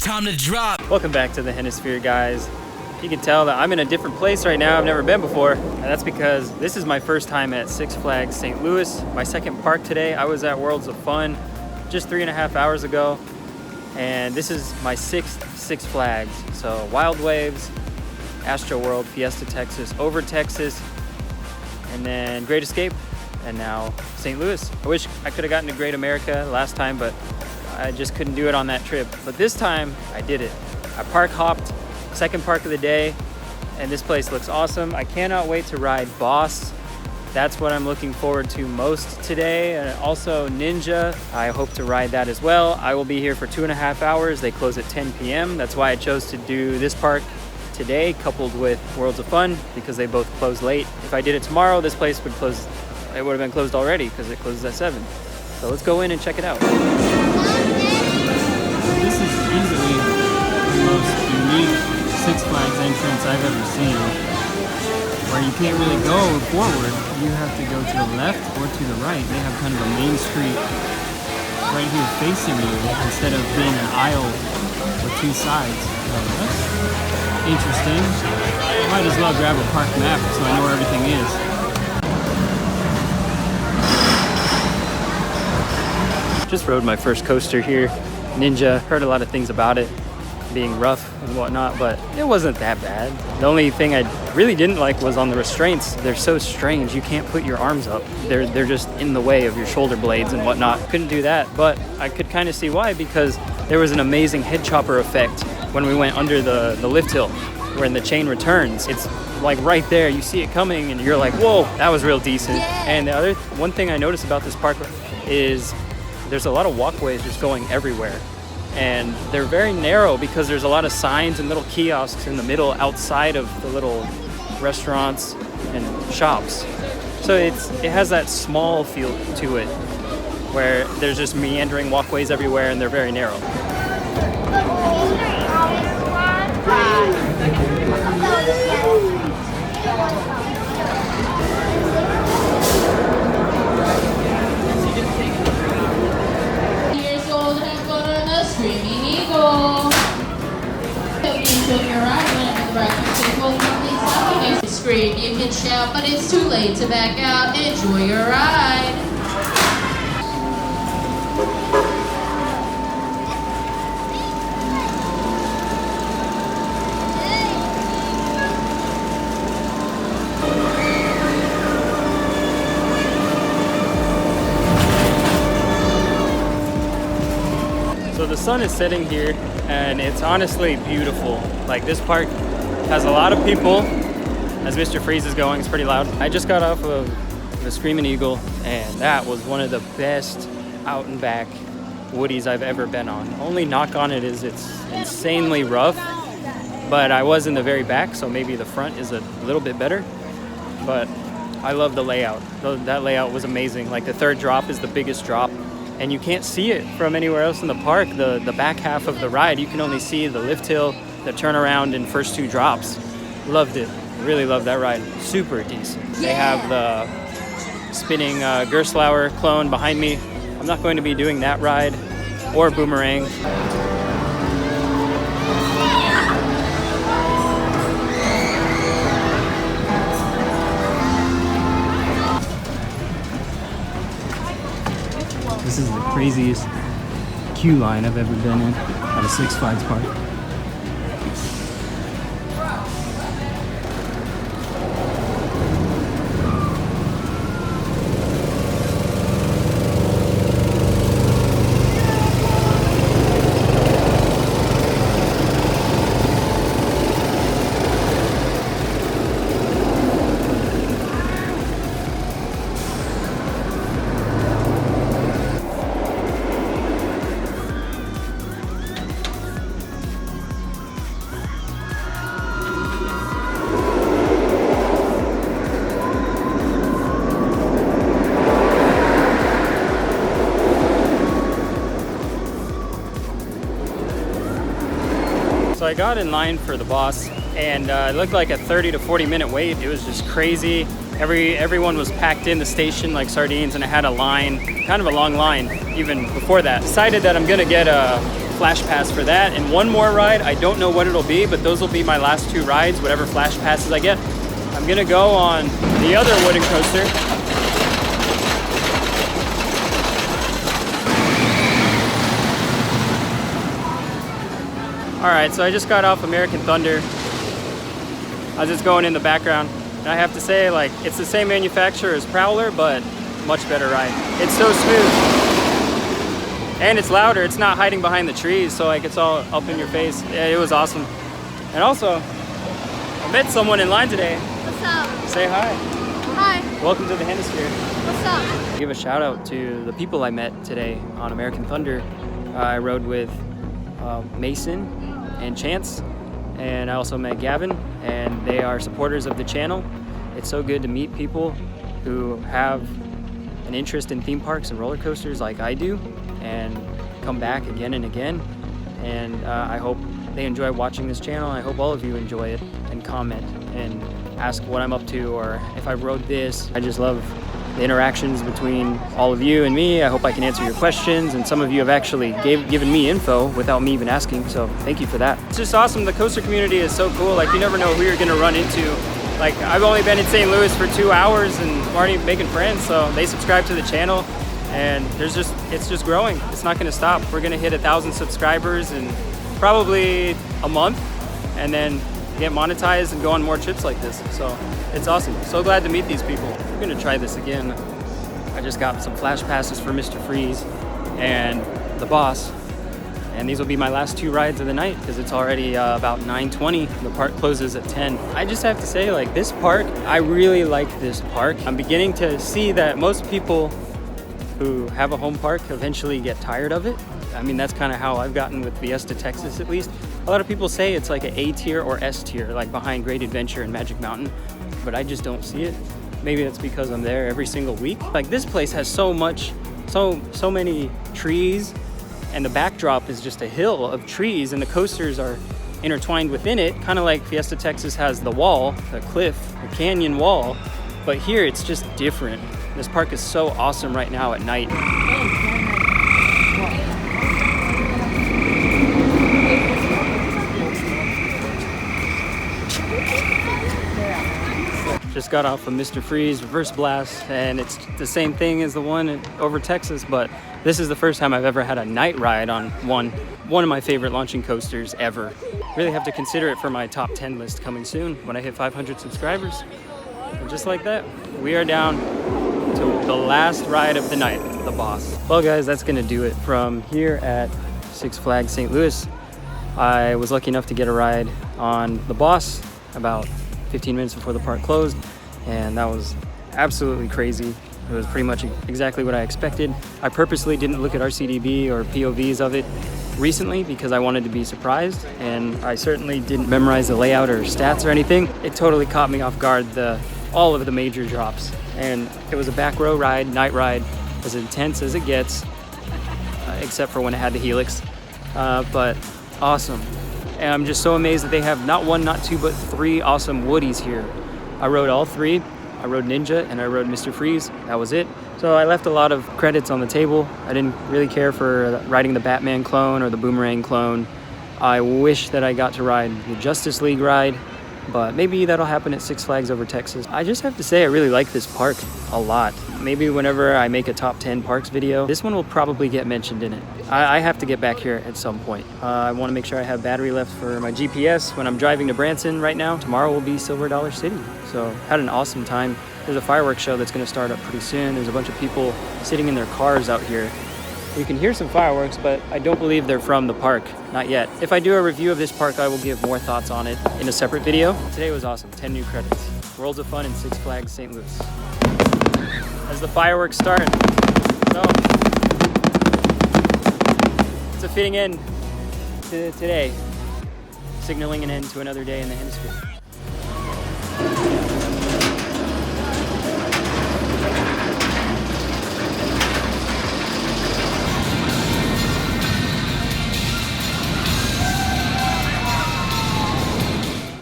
time to drop. Welcome back to the Hennisphere, guys. You can tell that I'm in a different place right now. I've never been before, and that's because this is my first time at Six Flags St. Louis, my second park today. I was at Worlds of Fun just 3.5 hours ago, and this is my 6th Six Flags. So Wild Waves, Astro World, Fiesta Texas, Over Texas, and then Great Escape, and now St. Louis. I wish I could have gotten to Great America last time, but I just couldn't do it on that trip. But this time I did it. I park hopped, second park of the day, and this place looks awesome. I cannot wait to ride Boss. That's what I'm looking forward to most today. And also Ninja, I hope to ride that as well. I will be here for 2.5 hours. They close at 10 p.m. That's why I chose to do this park today, coupled with Worlds of Fun, because they both close late. If I did it tomorrow, this place would close, it would have been closed already because it closes at 7. So let's go in and check it out. This is easily the most unique Six Flags entrance I've ever seen, where you can't really go forward, you have to go to the left or to the right. They have kind of a main street right here facing you instead of being an aisle with two sides. That's interesting. Might as well grab a park map so I know where everything is. Just rode my first coaster here, Ninja. Heard a lot of things about it being rough and whatnot, but it wasn't that bad. The only thing I really didn't like was on the restraints. They're so strange. You can't put your arms up. They're just in the way of your shoulder blades and whatnot. Couldn't do that, but I could kind of see why, because there was an amazing head chopper effect when we went under the lift hill, when the chain returns. It's like right there, you see it coming and you're like, whoa, that was real decent. And the other one thing I noticed about this park is there's a lot of walkways just going everywhere. And they're very narrow because there's a lot of signs and little kiosks in the middle outside of the little restaurants and shops. So it has that small feel to it, where there's just meandering walkways everywhere and they're very narrow. Scream, you can shout, but it's too late to back out. Enjoy your ride. So the sun is setting here and it's honestly beautiful. Like, this park has a lot of people. As Mr. Freeze is going, it's pretty loud. I just got off of the Screaming Eagle, and that was one of the best out and back Woodies I've ever been on. Only knock on it is it's insanely rough, but I was in the very back, so maybe the front is a little bit better. But I love the layout. That layout was amazing. Like, the third drop is the biggest drop, and you can't see it from anywhere else in the park. The back half of the ride, you can only see the lift hill, the turnaround, and first 2 drops. Loved it. Really love that ride. Super decent. Yeah. They have the spinning Gerstlauer clone behind me. I'm not going to be doing that ride or Boomerang. This is the craziest queue line I've ever been in at a Six Flags park. So I got in line for the Boss, and it looked like a 30 to 40 minute wait. It was just crazy. Everyone was packed in the station like sardines, and I had a line, kind of a long line even before that. Decided that I'm gonna get a flash pass for that, and one more ride. I don't know what it'll be, but those will be my last 2 rides, whatever flash passes I get. I'm gonna go on the other wooden coaster. All right, so I just got off American Thunder. I was just going in the background. And I have to say, like, it's the same manufacturer as Prowler, but much better ride. It's so smooth. And it's louder. It's not hiding behind the trees, so like it's all up in your face. Yeah, it was awesome. And also, I met someone in line today. What's up? Say hi. Hi. Welcome to the Hennisphere. What's up? Give a shout out to the people I met today on American Thunder. I rode with Mason and Chance, and I also met Gavin, and they are supporters of the channel. It's so good to meet people who have an interest in theme parks and roller coasters like I do, and come back again and again. And I hope they enjoy watching this channel. I hope all of you enjoy it and comment and ask what I'm up to, or if I rode this. I just love the interactions between all of you and me. I hope I can answer your questions, and some of you have actually given me info without me even asking, so thank you for that. It's just awesome. The coaster community is so cool. Like, you never know who you're gonna run into. Like, I've only been in St. Louis for 2 hours and I'm already making friends, so they subscribe to the channel, and it's just growing. It's not gonna stop. We're gonna hit 1,000 subscribers in probably a month, and then get monetized and go on more trips like this. So it's awesome. So glad to meet these people. We're gonna try this again. I just got some flash passes for Mr. Freeze and the boss, and these will be my last 2 rides of the night because it's already about 9:20. The park closes at 10. I just have to say, like, this park, I really like this park. I'm beginning to see that most people who have a home park eventually get tired of it. I mean, that's kind of how I've gotten with Fiesta Texas, at least. A lot of people say it's like an A tier or S tier, like behind Great Adventure and Magic Mountain, but I just don't see it. Maybe that's because I'm there every single week. Like, this place has so many trees, and the backdrop is just a hill of trees, and the coasters are intertwined within it, kind of like Fiesta Texas has the wall, the cliff, the canyon wall, but here it's just different. This park is so awesome right now at night. Just got off of Mr. Freeze Reverse Blast, and it's the same thing as the one over Texas, but this is the first time I've ever had a night ride on one of my favorite launching coasters ever. Really have to consider it for my top 10 list coming soon when I hit 500 subscribers. And just like that, we are down to the last ride of the night, the boss. Well guys, that's gonna do it from here at Six Flags St. Louis. I was lucky enough to get a ride on the boss about 15 minutes before the park closed, and that was absolutely crazy. It was pretty much exactly what I expected. I purposely didn't look at RCDB or POVs of it recently because I wanted to be surprised, and I certainly didn't memorize the layout or stats or anything. It totally caught me off guard, all of the major drops. And it was a back row ride, night ride, as intense as it gets, except for when it had the helix, but awesome. And I'm just so amazed that they have not 1, not 2, but 3 awesome Woodies here. I rode all 3. I rode Ninja and I rode Mr. Freeze. That was it. So I left a lot of credits on the table. I didn't really care for riding the Batman clone or the Boomerang clone. I wish that I got to ride the Justice League ride, but maybe that'll happen at Six Flags over Texas. I just have to say I really like this park a lot. Maybe whenever I make a top 10 parks video, this one will probably get mentioned in it. I have to get back here at some point. I want to make sure I have battery left for my GPS when I'm driving to Branson right now. Tomorrow will be Silver Dollar City. So had an awesome time. There's a fireworks show that's going to start up pretty soon. There's a bunch of people sitting in their cars out here. You can hear some fireworks, but I don't believe they're from the park. Not yet. If I do a review of this park, I will give more thoughts on it in a separate video. Today was awesome. 10 new credits. Worlds of Fun in Six Flags St. Louis. As the fireworks start. So, it's a fitting end to today, signaling an end to another day in the Hennisphere.